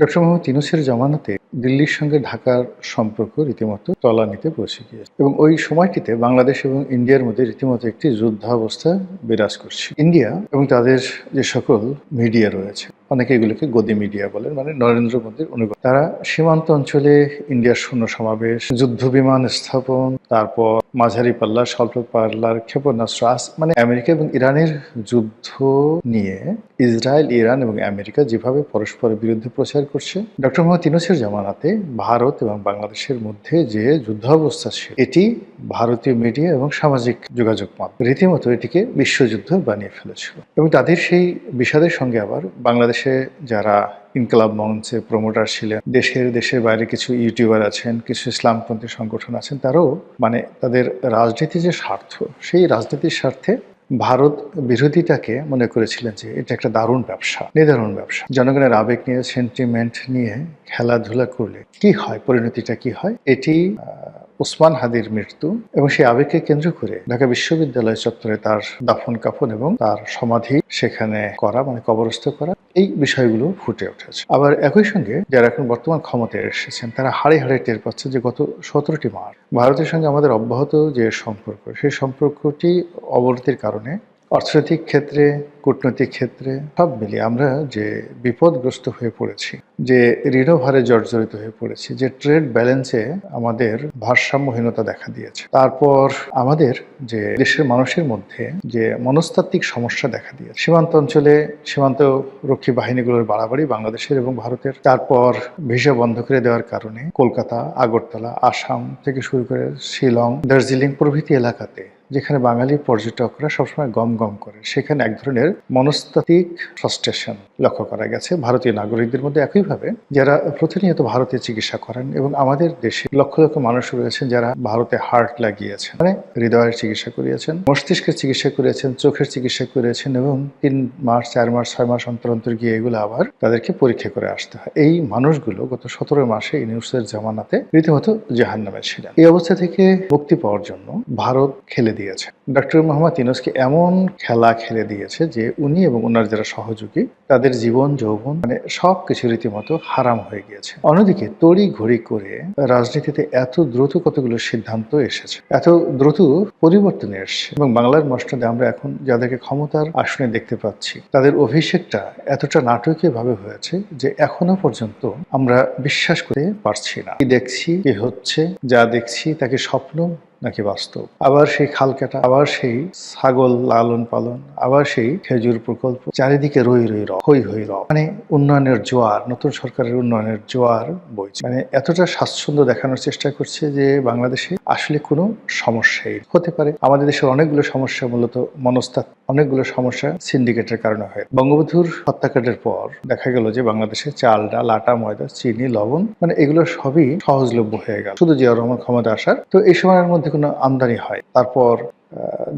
Doctor Mohammad ইউনূসের জামানাতে দিল্লির সঙ্গে ঢাকার সম্পর্ক রীতিমতো তলানিতে পৌঁছে গিয়েছে এবং ওই সময়টিতে বাংলাদেশ এবং ইন্ডিয়ার মধ্যে রীতিমতো একটি যুদ্ধাবস্থা বিরাজ করছে। ইন্ডিয়া এবং তাদের যে সকল মিডিয়া রয়েছে, অনেকে এগুলোকে গদি মিডিয়া বলেন, মানে নরেন্দ্র মোদীর অনুগত, তারা সীমান্ত অঞ্চলে ইন্ডিয়ার সৈন্য সমাবেশ, যুদ্ধ বিমান স্থাপন, তারপর মাঝারি পাল্লা, স্বল্প পাল্লার ক্ষেপণাস্ত্র, মানে আমেরিকা এবং ইরানের যুদ্ধ নিয়ে ইসরায়েল, ইরান এবং আমেরিকা যেভাবে পরস্পরের বিরুদ্ধে প্রচার করছে, ডক্টর মোহাম্মদ ইউনূসের জামানাতে ভারত এবং বাংলাদেশের মধ্যে যে যুদ্ধাবস্থা ছিল, এটি ভারতীয় মিডিয়া এবং সামাজিক যোগাযোগ মাধ্যম রীতিমতো এটিকে বিশ্বযুদ্ধ বানিয়ে ফেলেছিল। এবং তাদের সেই বিষাদের সঙ্গে আবার বাংলাদেশে যারা ইনকলাব মঞ্চে প্রমোটার ছিলেন, দেশের বাইরে কিছু ইউটিউবার আছেন, কিছু ইসলামপন্থী সংগঠন আছেন, তারাও মানে তাদের রাজনীতির যে স্বার্থ, সেই রাজনীতির স্বার্থে ভারত বিরোধিতাকে মনে করেছিলেন যে এটা একটা দারুণ ব্যবসা, নিদারুণ ব্যবসা। জনগণের আবেগ নিয়ে, সেন্টিমেন্ট নিয়ে খেলাধুলা করলে কি হয়, পরিণতিটা কি হয়, এটি ওসমান হাদির মৃত্যু এবং সেই আবেগকে কেন্দ্র করে ঢাকা বিশ্ববিদ্যালয় চত্বরে তার দাফন কাফন এবং তার সমাধি সেখানে করা, মানে কবরস্থ করা, এই বিষয়গুলো ফুটে উঠেছে। আবার একই সঙ্গে যারা এখন বর্তমান ক্ষমতায় এসেছেন, তারা হাড়ে হাড়ে টের পাচ্ছে যে গত 17টি মাস ভারতের সঙ্গে আমাদের অব্যাহত যে সম্পর্ক, সেই সম্পর্কটি অবনতির কারণে অর্থনৈতিক ক্ষেত্রে, কূটনৈতিক ক্ষেত্রে সব মিলিয়ে আমরা যে বিপদগ্রস্ত হয়ে পড়েছি, যে ঋণভারে জর্জরিত হয়ে পড়েছি, যে ট্রেড ব্যালেন্সে আমাদের ভারসাম্যহীনতা দেখা দিয়েছে, তারপর আমাদের যে দেশের মানুষের মধ্যে যে মনস্তাত্ত্বিক সমস্যা দেখা দিয়েছে, সীমান্ত অঞ্চলে সীমান্ত রক্ষী বাহিনীগুলোর বাড়াবাড়ি বাংলাদেশের এবং ভারতের, তারপর ভিসা বন্ধ করে দেওয়ার কারণে কলকাতা, আগরতলা, আসাম থেকে শুরু করে শিলং, দার্জিলিং প্রভৃতি এলাকাতে যেখানে বাঙালি পর্যটকরা সবসময় গম গম করে, সেখানে এক ধরনের মনস্তাত্ত্বিক ফ্রাস্ট্রেশন লক্ষ্য করা গেছে ভারতীয় নাগরিকদের মধ্যে। একইভাবে যারা প্রতিনিয়ত ভারতে চিকিৎসা করেন, এবং আমাদের দেশে লক্ষ লক্ষ মানুষ রয়েছেন যারা ভারতে হার্ট লাগিয়েছেন, মানে হৃদয়ের চিকিৎসা করিয়েছেন, মস্তিষ্কের চিকিৎসা করিয়েছেন, চোখের চিকিৎসা করিয়েছেন, এবং 3 মাস, 4 মাস, 6 মাস অন্তর অন্তর গিয়ে এগুলো আবার তাদেরকে পরীক্ষা করে আসতে হয়। এই মানুষগুলো গত 17 মাসে ইউনূসের জামানাতে রীতিমতো জাহান্নামে ছিলেন। এই অবস্থা থেকে মুক্তি পাওয়ার জন্য ভারত খেলে দিয়েছে, ডক্টর মোহাম্মদ ইউনূসকে এমন খেলা খেলে দিয়েছে যে উনি এবং ওনার যারা সহযোগী, তাদের জীবন যৌবন মানে সবকিছু রীতিমতো হারাম হয়ে গিয়েছে। অন্যদিকে তড়ি ঘড়ি করে রাজনীতিতে এত দ্রুত কতগুলো সিদ্ধান্ত এসেছে, এত দ্রুত পরিবর্তন এসছে, এবং বাংলার মসনদে আমরা এখন যাদেরকে ক্ষমতার আসনে দেখতে পাচ্ছি, তাদের অভিষেকটা এতটা নাটকীয় ভাবে হয়েছে যে এখনো পর্যন্ত আমরা বিশ্বাস করতে পারছি না। কি দেখছি, কি হচ্ছে, যা দেখছি তাকে স্বপ্ন নাকি বাস্তব। আবার সেই খাল কাটা, আবার সেই ছাগল লালন পালন, আবার সেই খেজুর প্রকল্প, চারিদিকে রই রই রব, হই হই রব, মানে উন্নয়নের জোয়ার, নতুন সরকারের উন্নয়নের জোয়ার বইছে। মানে এতটা স্বাচ্ছন্দ্য দেখানোর চেষ্টা করছে যে বাংলাদেশে আসলে কোনো সমস্যাই হতে পারে। আমাদের দেশের অনেকগুলো সমস্যা মূলত মনস্তাত্ত্বিক, অনেকগুলো সমস্যা সিন্ডিকেটের কারণে হয়। বঙ্গবন্ধুর হত্যাকাণ্ডের পর দেখা গেল যে বাংলাদেশে চাল, ডাল, আটা, ময়দা, চিনি, লবণ, মানে এগুলো সবই সহজলভ্য হয়ে গেল শুধু জিয়াউর রহমান ক্ষমতা আসার। তো এই সময়ের মধ্যে কোনো আমদানি হয়, তারপর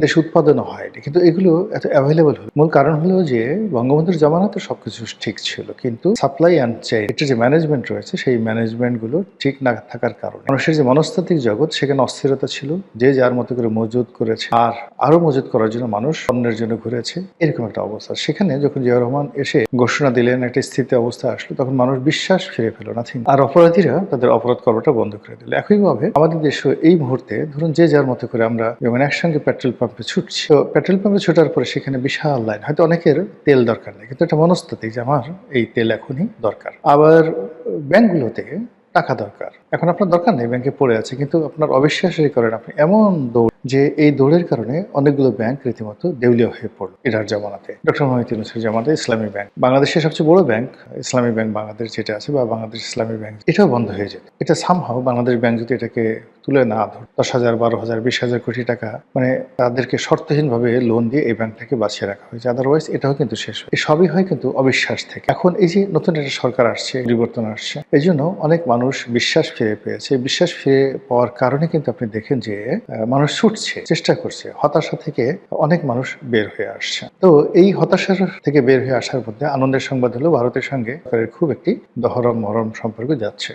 দেশে উৎপাদনও হয়নি, কিন্তু এগুলো এত অ্যাভেলেবল হলো। মূল কারণ হলো যে বঙ্গবন্ধুর জামানাতে সবকিছু ঠিক ছিল, কিন্তু সাপ্লাই অ্যান্ড চেইন, এটা যে ম্যানেজমেন্ট রয়েছে, সেই ম্যানেজমেন্টগুলো ঠিক না থাকার কারণে মানুষের যে মনস্তাত্ত্বিক জগৎ, সেখানে অস্থিরতা ছিল, যে যার মতো করে মজুদ করেছে, আর আরো মজুদ করার জন্য মানুষ অন্যের জন্য ঘুরেছে, এরকম একটা অবস্থা। সেখানে যখন জিয়াউর রহমান এসে ঘোষণা দিলেন, একটা স্থিতি অবস্থা আসলো, তখন মানুষ বিশ্বাস ফিরে পেল, নাথিং, আর অপরাধীরা তাদের অপরাধ করাটা বন্ধ করে দিল। একইভাবে আমাদের দেশে এই মুহূর্তে ধরুন যে যার মতো করে আমরা যেমন একসঙ্গে পেট্রোল পাম্পে ছুটছি, তো পেট্রোল পাম্পে ছোটার পরে সেখানে বিশাল লাইন, হয়তো অনেকের তেল দরকার নেই, কিন্তু এটা মনস্তাত্ত্বিক যে আমার এই তেল এখনই দরকার। আবার ব্যাংকগুলোতে টাকা দরকার, এখন আপনার দরকার নেই, ব্যাংকে পড়ে আছে, কিন্তু আপনার অবিশ্বাসই করেন আপনি এমন দৌড়, যে এই দৌড়ের কারণে অনেকগুলো ব্যাংক রীতিমতো দেউলিয়া হয়ে পড়লো এটার জামানাতে, ডক্টর মোহাম্মদ ইউনূসের জামানাতে। ইসলামী ব্যাংক, বাংলাদেশের সবচেয়ে বড় ব্যাংক ইসলামী ব্যাংক বাংলাদেশ যেটা আছে, বা বাংলাদেশ ইসলামী ব্যাংক, এটাও বন্ধ হয়ে যেত। এটা সামহাও বাংলাদেশ ব্যাংক যদি এটাকে তুলে না ধর, 10,000, 12,000, 20,000 কোটি টাকা মানে তাদেরকে শর্তহীনভাবে লোন দিয়ে এই ব্যাংকটাকে বাঁচিয়ে রাখা হয়েছে, আদারওয়াইজ এটাও কিন্তু শেষ হয়। এই সবই হয় কিন্তু অবিশ্বাস থেকে। এখন এই যে নতুন একটা সরকার আসছে, পরিবর্তন আসছে, এই জন্য অনেক মানুষ বিশ্বাস ফিরে পেয়েছে। বিশ্বাস ফিরে পাওয়ার কারণে কিন্তু আপনি দেখেন যে মানুষ ছুটছে, চেষ্টা করছে, হতাশা থেকে অনেক মানুষ বের হয়ে আসছে। তো এই হতাশার থেকে বের হয়ে আসার মধ্যে আনন্দের সংবাদ হলো ভারতের সঙ্গে খুব একটি দহরম মহরম সম্পর্ক যাচ্ছে।